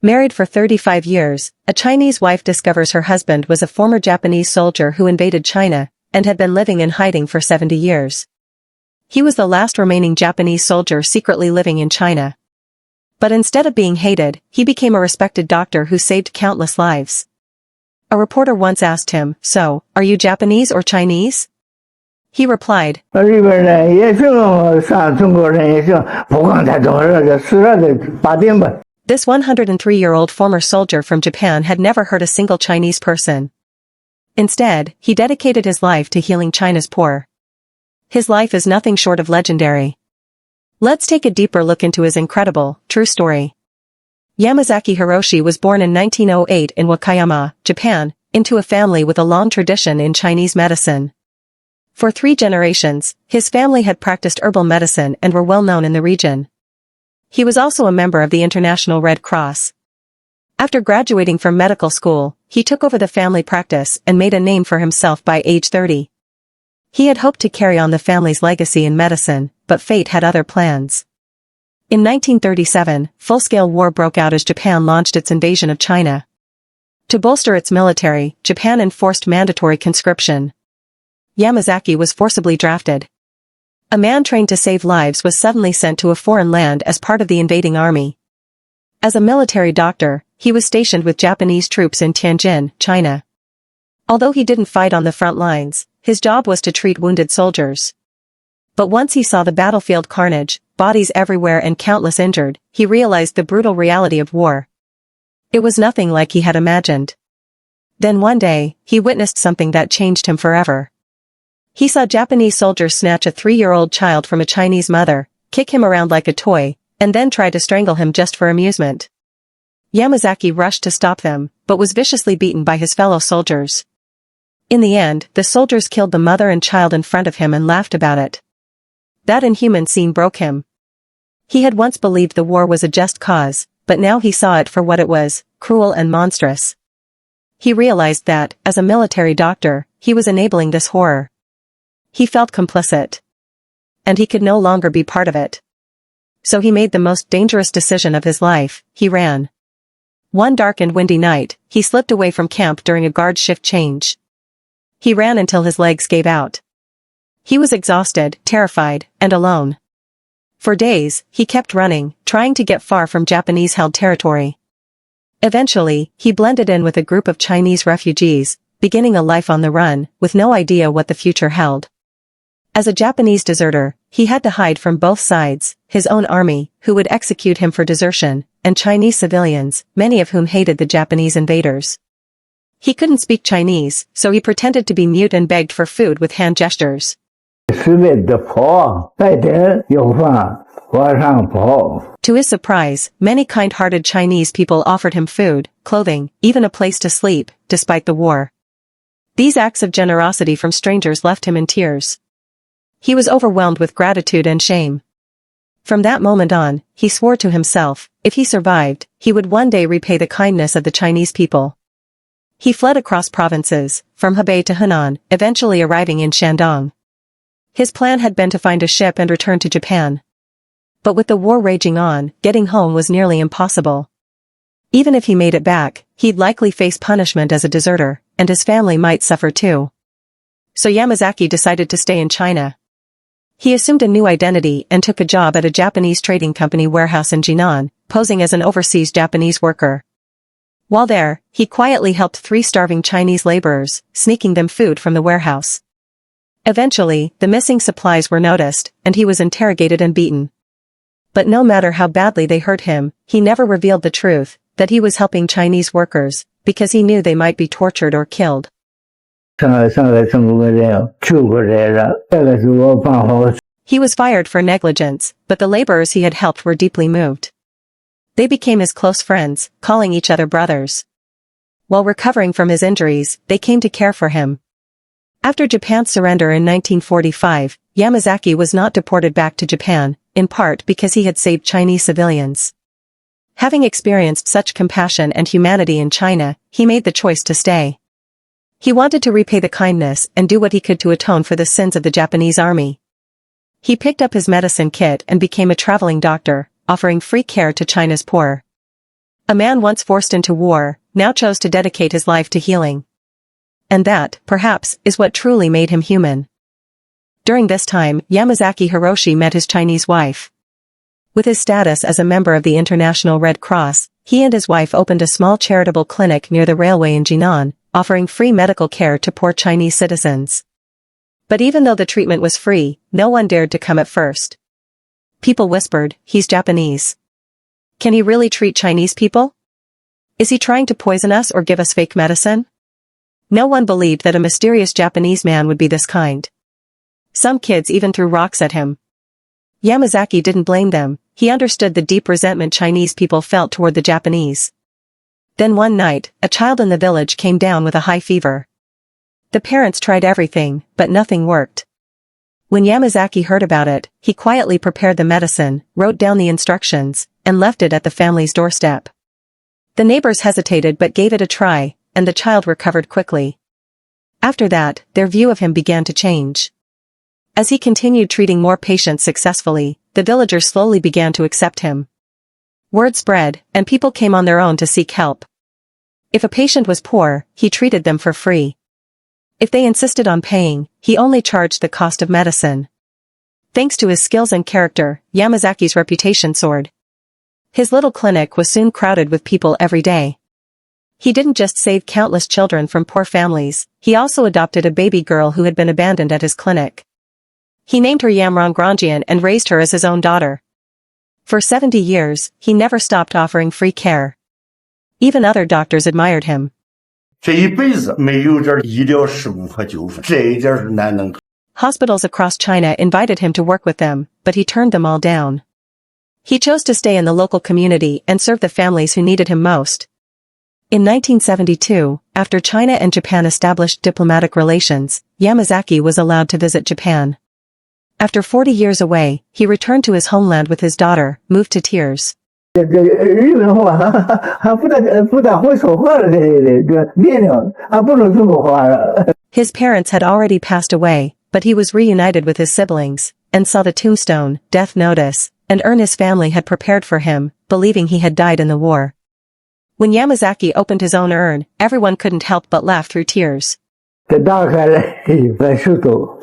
Married for 35 years, a Chinese wife discovers her husband was a former Japanese soldier who invaded China and had been living in hiding for 70 years. He was the last remaining Japanese soldier secretly living in China. But instead of being hated, he became a respected doctor who saved countless lives. A reporter once asked him, "So, are you Japanese or Chinese?" He replied, "This 103-year-old former soldier from Japan had never hurt a single Chinese person. Instead, he dedicated his life to healing China's poor. His life is nothing short of legendary. Let's take a deeper look into his incredible, true story. Yamazaki Hiroshi was born in 1908 in Wakayama, Japan, into a family with a long tradition in Chinese medicine. For 3 generations, his family had practiced herbal medicine and were well known in the region. He was also a member of the International Red Cross. After graduating from medical school, he took over the family practice and made a name for himself by age 30. He had hoped to carry on the family's legacy in medicine, but fate had other plans. In 1937, full-scale war broke out as Japan launched its invasion of China. To bolster its military, Japan enforced mandatory conscription. Yamazaki was forcibly drafted. A man trained to save lives was suddenly sent to a foreign land as part of the invading army. As a military doctor, he was stationed with Japanese troops in Tianjin, China. Although he didn't fight on the front lines, his job was to treat wounded soldiers. But once he saw the battlefield carnage, bodies everywhere and countless injured, he realized the brutal reality of war. It was nothing like he had imagined. Then one day, he witnessed something that changed him forever. He saw Japanese soldiers snatch a 3-year-old child from a Chinese mother, kick him around like a toy, and then try to strangle him just for amusement. Yamazaki rushed to stop them, but was viciously beaten by his fellow soldiers. In the end, the soldiers killed the mother and child in front of him and laughed about it. That inhuman scene broke him. He had once believed the war was a just cause, but now he saw it for what it was, cruel and monstrous. He realized that, as a military doctor, he was enabling this horror. He felt complicit. And he could no longer be part of it. So he made the most dangerous decision of his life: he ran. One dark and windy night, he slipped away from camp during a guard shift change. He ran until his legs gave out. He was exhausted, terrified, and alone. For days, he kept running, trying to get far from Japanese-held territory. Eventually, he blended in with a group of Chinese refugees, beginning a life on the run, with no idea what the future held. As a Japanese deserter, he had to hide from both sides: his own army, who would execute him for desertion, and Chinese civilians, many of whom hated the Japanese invaders. He couldn't speak Chinese, so he pretended to be mute and begged for food with hand gestures. To his surprise, many kind-hearted Chinese people offered him food, clothing, even a place to sleep, despite the war. These acts of generosity from strangers left him in tears. He was overwhelmed with gratitude and shame. From that moment on, he swore to himself, if he survived, he would one day repay the kindness of the Chinese people. He fled across provinces, from Hebei to Hunan, eventually arriving in Shandong. His plan had been to find a ship and return to Japan. But with the war raging on, getting home was nearly impossible. Even if he made it back, he'd likely face punishment as a deserter, and his family might suffer too. So Yamazaki decided to stay in China. He assumed a new identity and took a job at a Japanese trading company warehouse in Jinan, posing as an overseas Japanese worker. While there, he quietly helped 3 starving Chinese laborers, sneaking them food from the warehouse. Eventually, the missing supplies were noticed, and he was interrogated and beaten. But no matter how badly they hurt him, he never revealed the truth, that he was helping Chinese workers, because he knew they might be tortured or killed. He was fired for negligence, but the laborers he had helped were deeply moved. They became his close friends, calling each other brothers. While recovering from his injuries, they came to care for him. After Japan's surrender in 1945, Yamazaki was not deported back to Japan, in part because he had saved Chinese civilians. Having experienced such compassion and humanity in China, he made the choice to stay. He wanted to repay the kindness and do what he could to atone for the sins of the Japanese army. He picked up his medicine kit and became a traveling doctor, offering free care to China's poor. A man once forced into war, now chose to dedicate his life to healing. And that, perhaps, is what truly made him human. During this time, Yamazaki Hiroshi met his Chinese wife. With his status as a member of the International Red Cross, he and his wife opened a small charitable clinic near the railway in Jinan, offering free medical care to poor Chinese citizens. But even though the treatment was free, no one dared to come at first. People whispered, "He's Japanese. Can he really treat Chinese people? Is he trying to poison us or give us fake medicine?" No one believed that a mysterious Japanese man would be this kind. Some kids even threw rocks at him. Yamazaki didn't blame them. He understood the deep resentment Chinese people felt toward the Japanese. Then one night, a child in the village came down with a high fever. The parents tried everything, but nothing worked. When Yamazaki heard about it, he quietly prepared the medicine, wrote down the instructions, and left it at the family's doorstep. The neighbors hesitated but gave it a try, and the child recovered quickly. After that, their view of him began to change. As he continued treating more patients successfully, the villagers slowly began to accept him. Word spread, and people came on their own to seek help. If a patient was poor, he treated them for free. If they insisted on paying, he only charged the cost of medicine. Thanks to his skills and character, Yamazaki's reputation soared. His little clinic was soon crowded with people every day. He didn't just save countless children from poor families, he also adopted a baby girl who had been abandoned at his clinic. He named her Yamron Grandjian and raised her as his own daughter. For 70 years, he never stopped offering free care. Even other doctors admired him. 这一辈子没有点医疗事故和纠纷，这一点是难能可贵。 Hospitals across China invited him to work with them, but he turned them all down. He chose to stay in the local community and serve the families who needed him most. In 1972, after China and Japan established diplomatic relations, Yamazaki was allowed to visit Japan. After 40 years away, he returned to his homeland with his daughter, moved to tears. 这日本话还不大会说话了，这年龄还不能中国话了。 His parents had already passed away, but he was reunited with his siblings, and saw the tombstone, death notice, and urn his family had prepared for him, believing he had died in the war. When Yamazaki opened his own urn, everyone couldn't help but laugh through tears. 这打开来一本书读，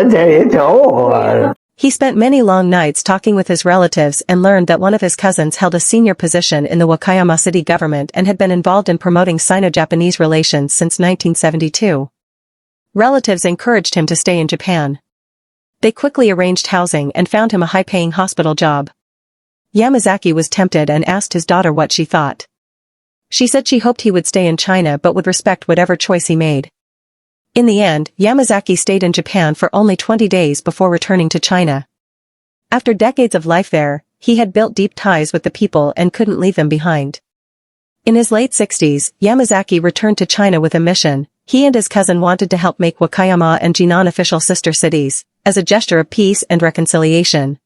这也叫我。 He spent many long nights talking with his relatives and learned that one of his cousins held a senior position in the Wakayama city government and had been involved in promoting Sino-Japanese relations since 1972. Relatives encouraged him to stay in Japan. They quickly arranged housing and found him a high-paying hospital job. Yamazaki was tempted and asked his daughter what she thought. She said she hoped he would stay in China but would respect whatever choice he made. In the end, Yamazaki stayed in Japan for only 20 days before returning to China. After decades of life there, he had built deep ties with the people and couldn't leave them behind. In his late 60s, Yamazaki returned to China with a mission. He and his cousin wanted to help make Wakayama and Jinan official sister cities, as a gesture of peace and reconciliation.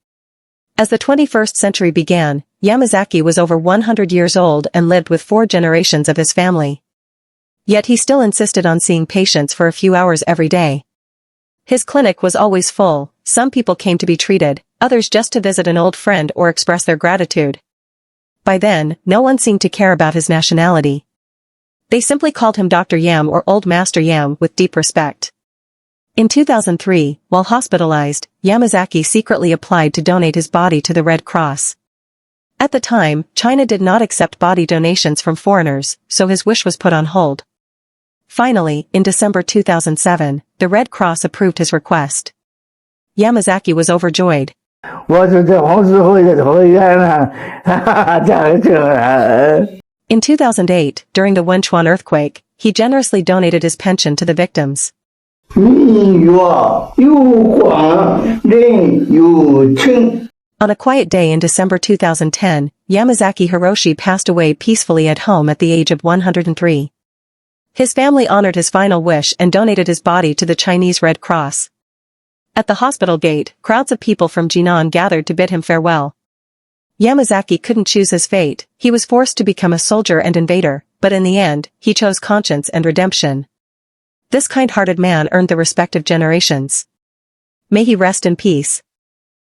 As the 21st century began, Yamazaki was over 100 years old and lived with 4 generations of his family. Yet he still insisted on seeing patients for a few hours every day. His clinic was always full. Some people came to be treated, others just to visit an old friend or express their gratitude. By then, no one seemed to care about his nationality. They simply called him Dr. Yam or Old Master Yam with deep respect. In 2003, while hospitalized, Yamazaki secretly applied to donate his body to the Red Cross. At the time, China did not accept body donations from foreigners, so his wish was put on hold. Finally, in December 2007, the Red Cross approved his request. Yamazaki was overjoyed. 我是这黄石会的头员了，In 2008, during the Wenchuan earthquake, he generously donated his pension to the victims. 民乐有黄，人有情。 On a quiet day in December 2010, Yamazaki Hiroshi passed away peacefully at home at the age of 103. His family honored his final wish and donated his body to the Chinese Red Cross. At the hospital gate, crowds of people from Jinan gathered to bid him farewell. Yamazaki couldn't choose his fate. He was forced to become a soldier and invader, but in the end, he chose conscience and redemption. This kind-hearted man earned the respect of generations. May he rest in peace.